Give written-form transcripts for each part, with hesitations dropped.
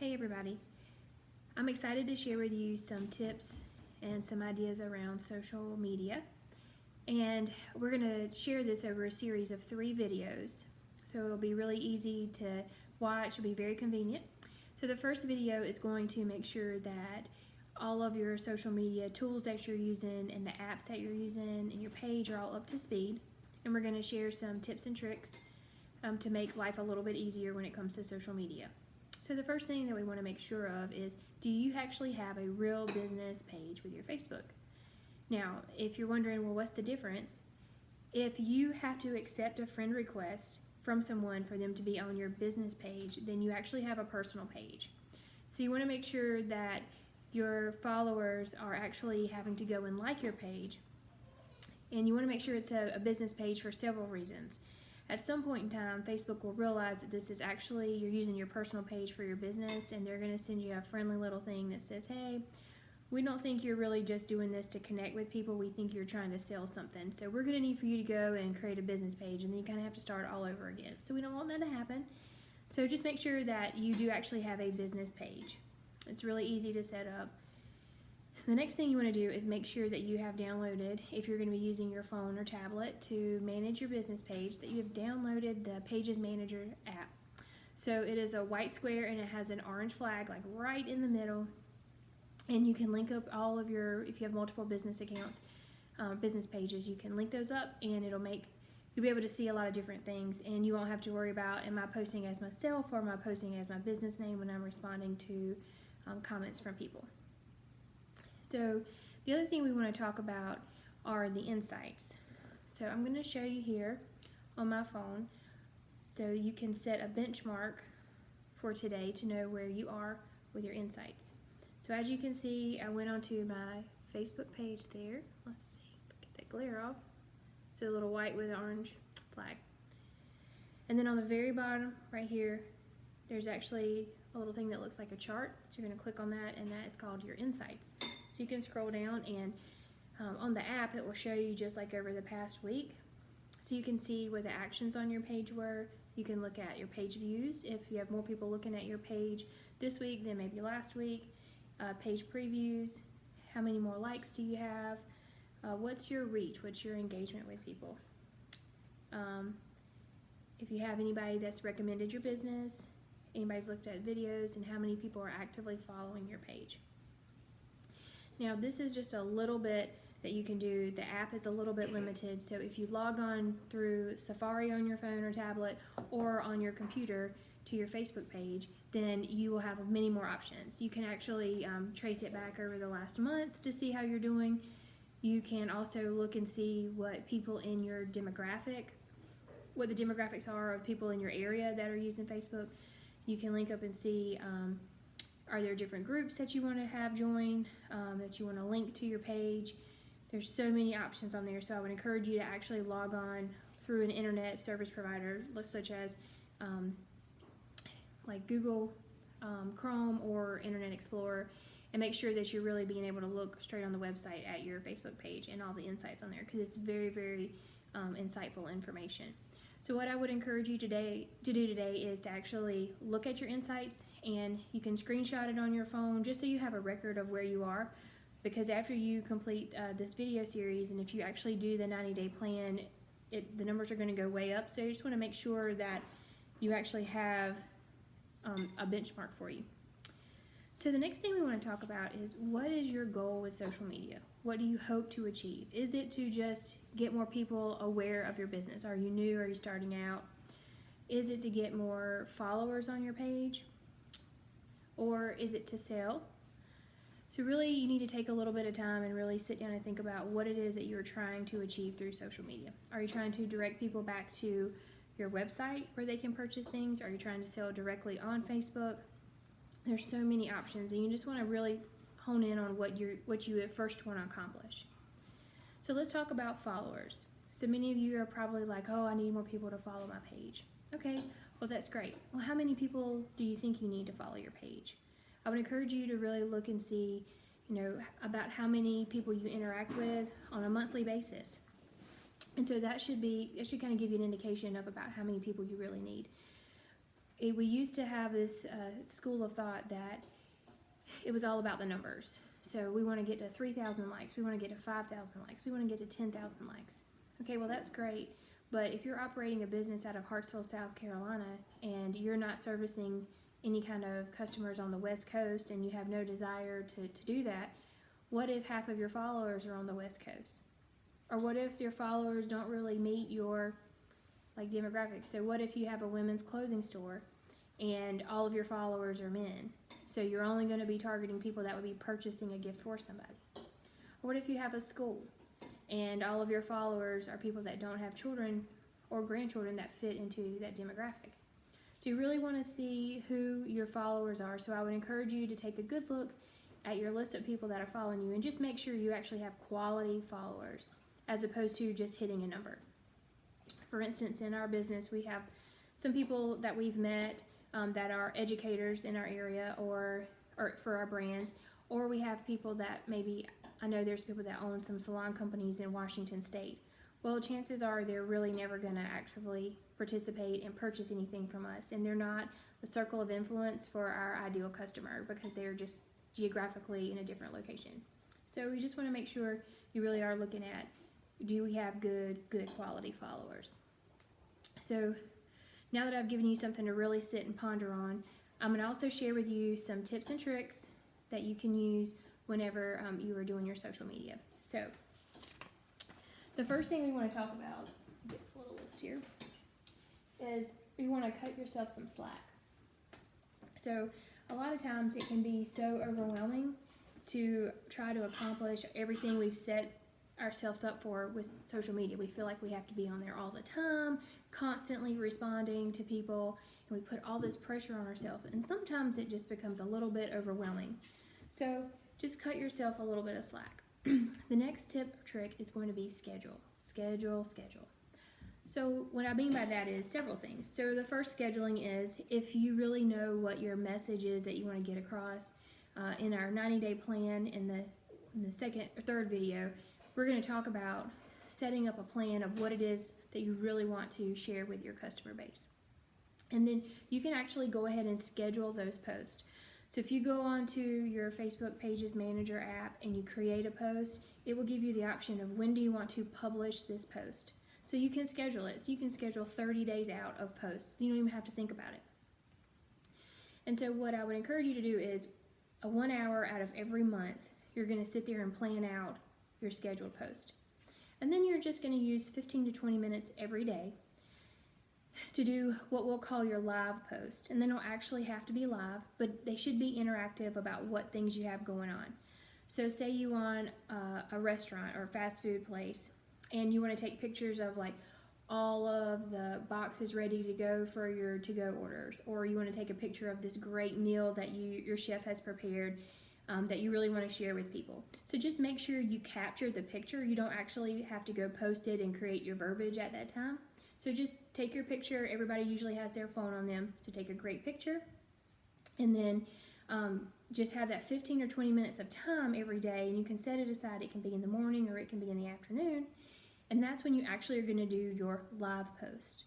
Hey everybody, I'm excited to share with you some tips and some ideas around social media, and we're going to share this over a series of 3 videos, so it'll be really easy to watch. It'll be very convenient. So the first video is going to make sure that all of your social media tools that you're using and the apps that you're using and your page are all up to speed, and we're going to share some tips and tricks to make life a little bit easier when it comes to social media. So the first thing that we want to make sure of is, do you actually have a real business page with your Facebook? Now, if you're wondering, well, what's the difference? If you have to accept a friend request from someone for them to be on your business page, then you actually have a personal page. So you want to make sure that your followers are actually having to go and like your page, and you want to make sure it's a business page for several reasons. At some point in time, Facebook will realize that this is actually, you're using your personal page for your business, and they're going to send you a friendly little thing that says, hey, we don't think you're really just doing this to connect with people. We think you're trying to sell something. So we're going to need for you to go and create a business page, and then you kind of have to start all over again. So we don't want that to happen. So just make sure that you do actually have a business page. It's really easy to set up. The next thing you want to do is make sure that you have downloaded, if you're going to be using your phone or tablet to manage your business page, that you have downloaded the Pages Manager app. So it is a white square and it has an orange flag like right in the middle, and you can link up all of your, if you have multiple business accounts, business pages, you can link those up, and you'll be able to see a lot of different things, and you won't have to worry about, am I posting as myself or am I posting as my business name when I'm responding to comments from people. So the other thing we want to talk about are the insights. So I'm going to show you here on my phone so you can set a benchmark for today to know where you are with your insights. So as you can see, I went onto my Facebook page there. Let's see, get that glare off. So a little white with an orange flag. And then on the very bottom right here, there's actually a little thing that looks like a chart. So you're going to click on that, and that is called your insights. So you can scroll down, and on the app it will show you just like over the past week. So you can see where the actions on your page were. You can look at your page views if you have more people looking at your page this week than maybe last week. Page previews, how many more likes do you have, what's your reach, what's your engagement with people, if you have anybody that's recommended your business, anybody's looked at videos, and how many people are actively following your page. Now this is just a little bit that you can do. The app is a little bit limited, so if you log on through Safari on your phone or tablet or on your computer to your Facebook page, then you will have many more options. You can actually trace it back over the last month to see how you're doing. You can also look and see what people in your demographic, what the demographics are of people in your area that are using Facebook. You can link up and see, are there different groups that you want to have join, that you want to link to your page. There's so many options on there, so I would encourage you to actually log on through an internet service provider such as like Google Chrome or Internet Explorer, and make sure that you're really being able to look straight on the website at your Facebook page and all the insights on there, because it's very, very insightful information. So what I would encourage you to do today is to actually look at your insights, and you can screenshot it on your phone just so you have a record of where you are, because after you complete this video series, and if you actually do the 90-day plan, the numbers are going to go way up. So you just want to make sure that you actually have a benchmark for you. So the next thing we want to talk about is, what is your goal with social media? What do you hope to achieve? Is it to just get more people aware of your business? Are you new? Are you starting out? Is it to get more followers on your page? Or is it to sell? So really you need to take a little bit of time and really sit down and think about what it is that you're trying to achieve through social media. Are you trying to direct people back to your website where they can purchase things? Are you trying to sell directly on Facebook? There's so many options, and you just want to really hone in on what you at first want to accomplish. So let's talk about followers. So many of you are probably like, oh, I need more people to follow my page. Okay, well that's great. Well, how many people do you think you need to follow your page? I would encourage you to really look and see, about how many people you interact with on a monthly basis. And so it should kind of give you an indication of about how many people you really need. we used to have this school of thought that it was all about the numbers. So we want to get to 3,000 likes, we want to get to 5,000 likes, we want to get to 10,000 likes. Okay, well that's great, but if you're operating a business out of Hartsville, South Carolina, and you're not servicing any kind of customers on the West Coast and you have no desire to do that, what if half of your followers are on the West Coast? Or what if your followers don't really meet your demographics? So what if you have a women's clothing store and all of your followers are men? So you're only going to be targeting people that would be purchasing a gift for somebody. Or what if you have a school and all of your followers are people that don't have children or grandchildren that fit into that demographic? So you really want to see who your followers are. So I would encourage you to take a good look at your list of people that are following you and just make sure you actually have quality followers as opposed to just hitting a number. For instance, in our business, we have some people that we've met that are educators in our area or for our brands, or we have people that maybe, I know there's people that own some salon companies in Washington State. Well, chances are they're really never going to actively participate and purchase anything from us, and they're not the circle of influence for our ideal customer because they're just geographically in a different location. So we just want to make sure you really are looking at, do we have good quality followers? So now that I've given you something to really sit and ponder on, I'm going to also share with you some tips and tricks that you can use whenever you are doing your social media. So the first thing we want to talk about, get a little list here, is you want to cut yourself some slack. So a lot of times it can be so overwhelming to try to accomplish everything we've set ourselves up for with social media. We feel like we have to be on there all the time, constantly responding to people, and we put all this pressure on ourselves, and sometimes it just becomes a little bit overwhelming. So just cut yourself a little bit of slack. The next tip or trick is going to be schedule. So what I mean by that is several things. So the first scheduling is if you really know what your message is that you want to get across. In our 90-day plan in the second or third video, we're going to talk about setting up a plan of what it is that you really want to share with your customer base. And then you can actually go ahead and schedule those posts. So if you go onto your Facebook Pages Manager app and you create a post, it will give you the option of when do you want to publish this post. So you can schedule it. So you can schedule 30 days out of posts. You don't even have to think about it. And so what I would encourage you to do is 1 hour out of every month, you're going to sit there and plan out your scheduled post. And then you're just going to use 15 to 20 minutes every day to do what we'll call your live post. And they don't actually have to be live, but they should be interactive about what things you have going on. So say you own a restaurant or a fast food place and you want to take pictures of like all of the boxes ready to go for your to-go orders, or you want to take a picture of this great meal that your chef has prepared that you really want to share with people. So just make sure you capture the picture. You don't actually have to go post it and create your verbiage at that time. So just take your picture. Everybody usually has their phone on them, so take a great picture. And then just have that 15 or 20 minutes of time every day, and you can set it aside. It can be in the morning or it can be in the afternoon. And that's when you actually are going to do your live post.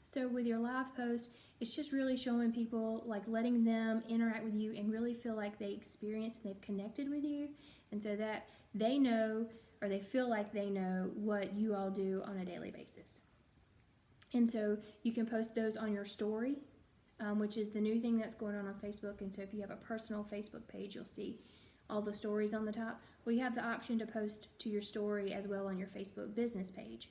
So with your live post, it's just really showing people, like letting them interact with you and really feel like they experience and they've connected with you. And so that they know, or they feel like they know what you all do on a daily basis. And so you can post those on your story, which is the new thing that's going on Facebook. And so if you have a personal Facebook page, you'll see all the stories on the top. Well, you have the option to post to your story as well on your Facebook business page.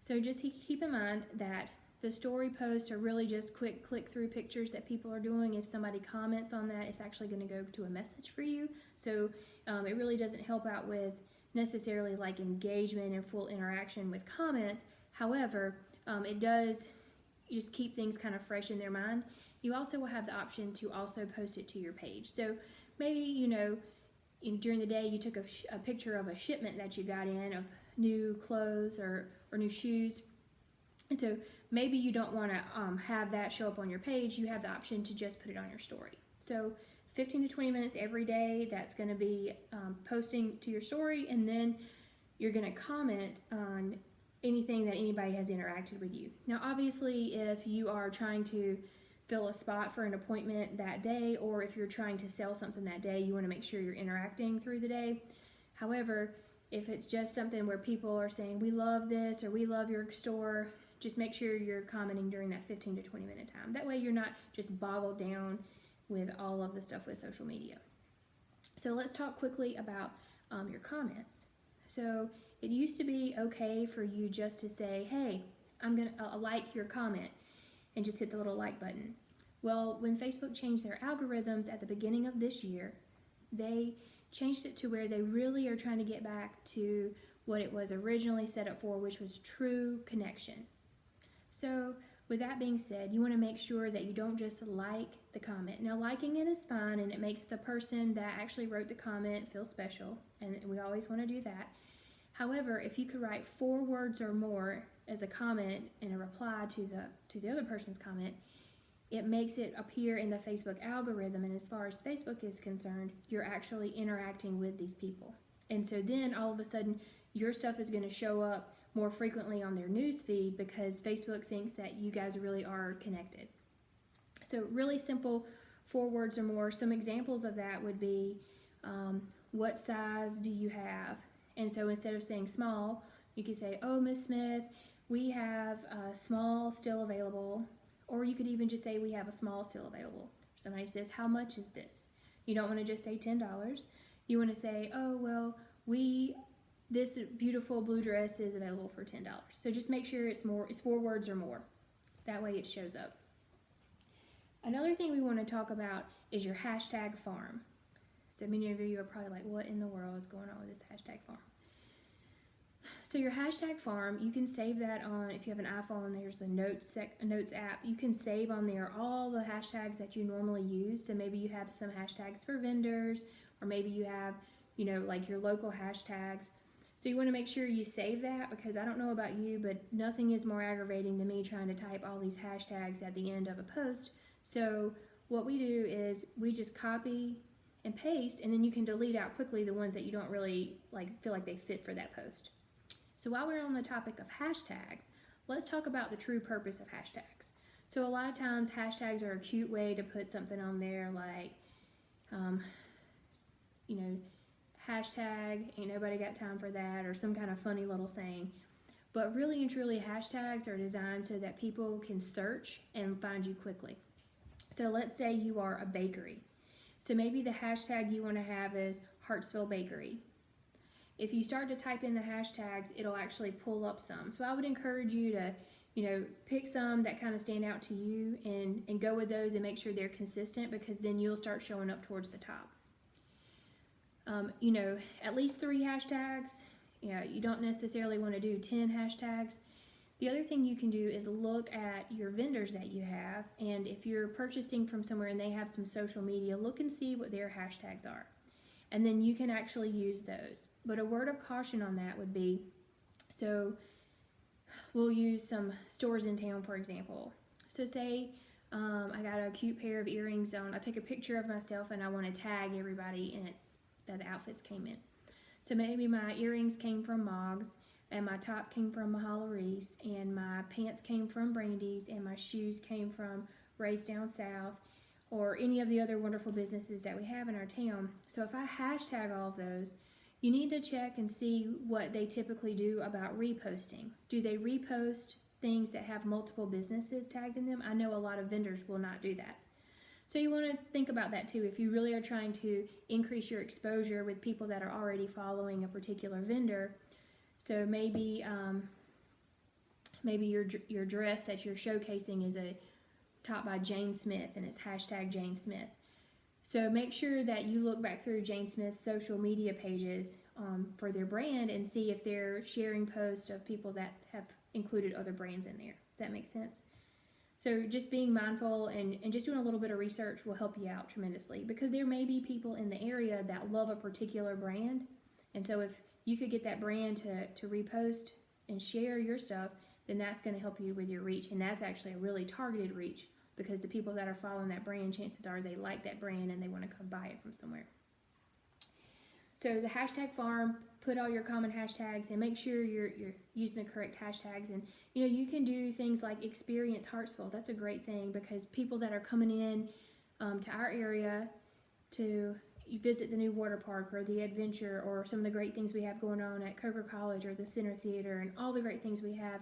So just keep in mind that the story posts are really just quick click-through pictures that people are doing. If somebody comments on that, it's actually going to go to a message for you. So it really doesn't help out with necessarily like engagement and full interaction with comments. However, it does just keep things kind of fresh in their mind. You also will have the option to also post it to your page. So maybe, during the day you took a picture of a shipment that you got in of new clothes or new shoes. And so maybe you don't want to have that show up on your page. You have the option to just put it on your story. So 15 to 20 minutes every day, that's going to be posting to your story, and then you're going to comment on anything that anybody has interacted with you. Now, obviously, if you are trying to fill a spot for an appointment that day, or if you're trying to sell something that day, you want to make sure you're interacting through the day. However, if it's just something where people are saying, we love this or we love your store, just make sure you're commenting during that 15 to 20 minute time. That way you're not just boggled down with all of the stuff with social media. So let's talk quickly about your comments. So it used to be okay for you just to say, hey, I'm going to like your comment and just hit the little like button. Well, when Facebook changed their algorithms at the beginning of this year, they changed it to where they really are trying to get back to what it was originally set up for, which was true connection. So with that being said, you want to make sure that you don't just like the comment. Now, liking it is fine, and it makes the person that actually wrote the comment feel special, and we always want to do that. However, if you could write 4 words or more as a comment in a reply to the other person's comment, it makes it appear in the Facebook algorithm, and as far as Facebook is concerned, you're actually interacting with these people. And so then all of a sudden, your stuff is going to show up more frequently on their news feed because Facebook thinks that you guys really are connected. So really simple, 4 words or more. Some examples of that would be, what size do you have? And so instead of saying small, you could say, oh, Miss Smith, we have a small still available. Or you could even just say, we have a small still available. Somebody says, how much is this? You don't want to just say $10. You want to say, oh, well, this beautiful blue dress is available for $10. So just make sure it's 4 words or more. That way it shows up. Another thing we want to talk about is your hashtag farm. So many of you are probably like, what in the world is going on with this hashtag farm? So your hashtag farm, you can save that on, if you have an iPhone, there's a Notes app. You can save on there all the hashtags that you normally use. So maybe you have some hashtags for vendors, or maybe you have, like your local hashtags. So you want to make sure you save that, because I don't know about you, but nothing is more aggravating than me trying to type all these hashtags at the end of a post. So what we do is we just copy and paste, and then you can delete out quickly the ones that you don't really feel like they fit for that post. So while we're on the topic of hashtags, let's talk about the true purpose of hashtags. So a lot of times hashtags are a cute way to put something on there like, hashtag ain't nobody got time for that, or some kind of funny little saying. But really and truly, hashtags are designed so that people can search and find you quickly. So let's say you are a bakery. So maybe the hashtag you want to have is Hartsville Bakery. If you start to type in the hashtags, it'll actually pull up some. So I would encourage you to, pick some that kind of stand out to you and go with those and make sure they're consistent, because then you'll start showing up towards the top. At least 3 hashtags. You don't necessarily want to do 10 hashtags. The other thing you can do is look at your vendors that you have, and if you're purchasing from somewhere and they have some social media, look and see what their hashtags are. And then you can actually use those. But a word of caution on that would be, so we'll use some stores in town, for example. So say I got a cute pair of earrings on. I take a picture of myself and I want to tag everybody in it that the outfits came in. So maybe my earrings came from Moggs, and my top came from Mahalo Reese, and my pants came from Brandy's, and my shoes came from Ray's Down South, or any of the other wonderful businesses that we have in our town. So if I hashtag all of those, you need to check and see what they typically do about reposting. Do they repost things that have multiple businesses tagged in them? I know a lot of vendors will not do that. So you want to think about that too. If you really are trying to increase your exposure with people that are already following a particular vendor, so maybe your dress that you're showcasing is a top by Jane Smith and it's hashtag Jane Smith. So make sure that you look back through Jane Smith's social media pages for their brand and see if they're sharing posts of people that have included other brands in there. Does that make sense? So just being mindful and just doing a little bit of research will help you out tremendously, because there may be people in the area that love a particular brand. And so if you could get that brand to repost and share your stuff, then that's going to help you with your reach. And that's actually a really targeted reach, because the people that are following that brand, chances are they like that brand and they want to come buy it from somewhere. So the hashtag farm, put all your common hashtags and make sure you're using the correct hashtags. And you can do things like Experience Hartsville. That's a great thing because people that are coming in to our area to visit the new water park or the adventure or some of the great things we have going on at Coker College or the Center Theater and all the great things we have,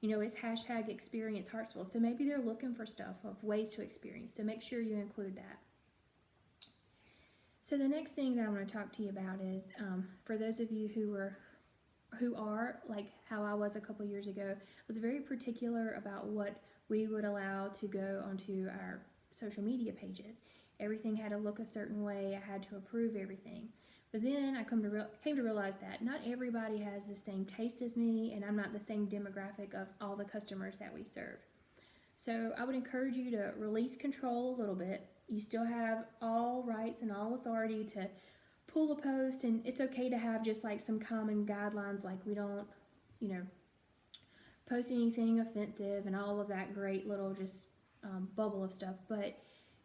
it's hashtag Experience Hartsville. So maybe they're looking for stuff of ways to experience. So make sure you include that. So the next thing that I want to talk to you about is for those of you who are like how I was a couple years ago, I was very particular about what we would allow to go onto our social media pages. Everything had to look a certain way. I had to approve everything. But then I came to realize that not everybody has the same taste as me, and I'm not the same demographic of all the customers that we serve. So I would encourage you to release control a little bit. You still have all rights and all authority to pull a post, and it's okay to have just like some common guidelines, like we don't, post anything offensive and all of that great little just bubble of stuff. But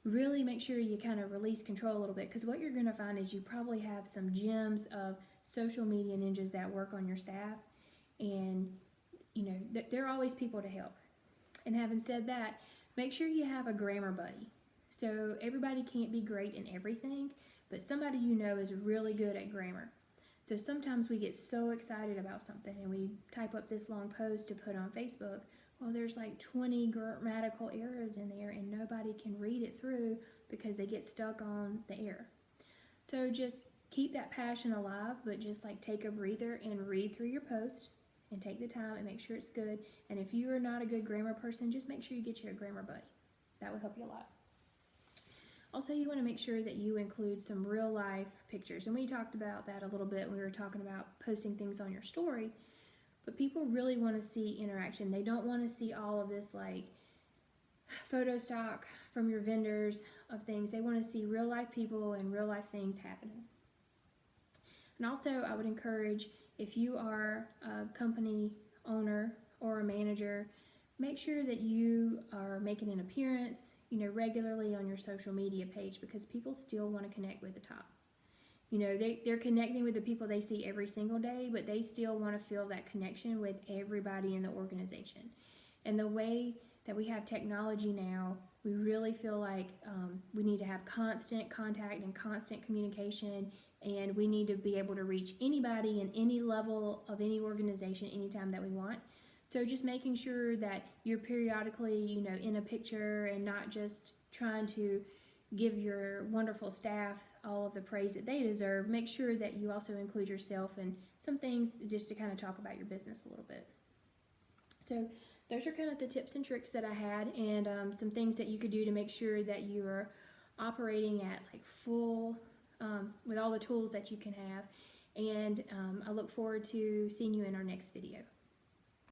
really make sure you kind of release control a little bit, because what you're going to find is you probably have some gems of social media ninjas that work on your staff, and there are always people to help. And having said that, make sure you have a grammar buddy. So everybody can't be great in everything, but somebody is really good at grammar. So sometimes we get so excited about something and we type up this long post to put on Facebook. Well, there's like 20 grammatical errors in there and nobody can read it through because they get stuck on the error. So just keep that passion alive, but just like take a breather and read through your post and take the time and make sure it's good. And if you are not a good grammar person, just make sure you get you a grammar buddy. That will help you a lot. Also, you want to make sure that you include some real life pictures. And we talked about that a little bit when we were talking about posting things on your story. But people really want to see interaction. They don't want to see all of this like photo stock from your vendors of things. They want to see real life people and real life things happening. And also, I would encourage, if you are a company owner or a manager, make sure that you are making an appearance, regularly on your social media page, because people still want to connect with the top. They're connecting with the people they see every single day, but they still want to feel that connection with everybody in the organization. And the way that we have technology now, we really feel like we need to have constant contact and constant communication, and we need to be able to reach anybody in any level of any organization anytime that we want. So just making sure that you're periodically, in a picture and not just trying to give your wonderful staff all of the praise that they deserve. Make sure that you also include yourself and some things just to kind of talk about your business a little bit. So those are kind of the tips and tricks that I had, and some things that you could do to make sure that you are operating at like full, with all the tools that you can have. And I look forward to seeing you in our next video.